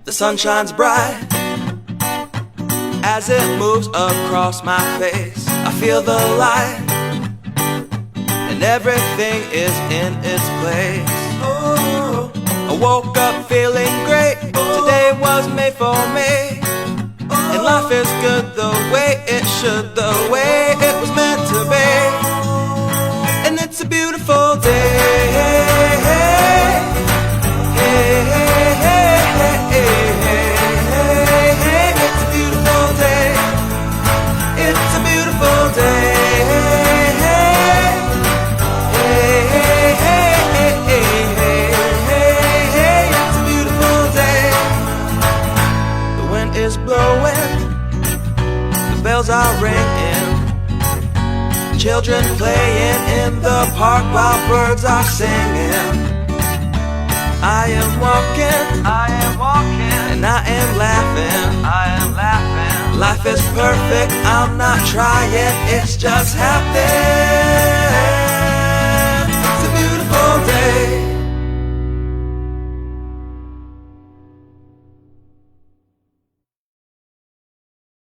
The sun shines bright as it moves across my face. I feel the light and everything is in its place. Oh, I woke up feeling great. Today was made for me, and life is good the way it should, the way it was meant to be. And it's a beautiful day.Bells are ringing, children playing in the park while birds are singing. I am walking, and I am laughing. Life is perfect, I'm not trying, it's just happening.